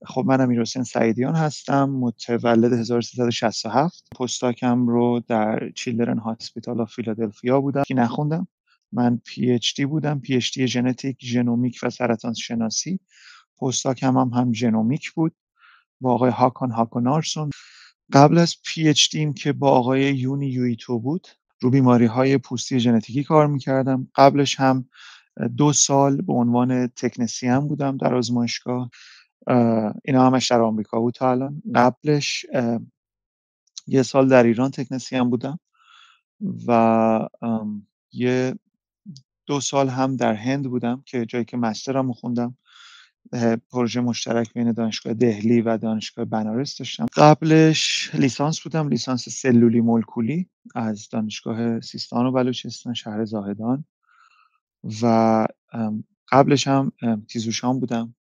خب من امیرحسین سعیدیان هستم، متولد 1367. پستاکم رو در چیلدرن هاسپیتال آف فیلادلفیا بودم که نخوندم. من پی اچ دی بودم، پی اچ دی ژنتیک، ژنومیک و سرطان شناسی. پستاکم هم ژنومیک بود با آقای هاکان هاکونارسون. قبل از پی اچ دیم که با آقای یونی یویتو بود، رو بیماری‌های پوستی ژنتیکی کار می‌کردم. قبلش هم 2 سال به عنوان تکنسین بودم در آزمایشگاه. اینا همش در آمریکا بود تا الان. قبلش 1 سال در ایران تکنسین بودم و یه 2 سال هم در هند بودم که جایی که مسترمو خوندم. پروژه مشترک بین دانشگاه دهلی و دانشگاه بنارس داشتم. قبلش لیسانس بودم، لیسانس سلولی مولکولی از دانشگاه سیستان و بلوچستان شهر زاهدان و قبلش هم تیزهوشان بودم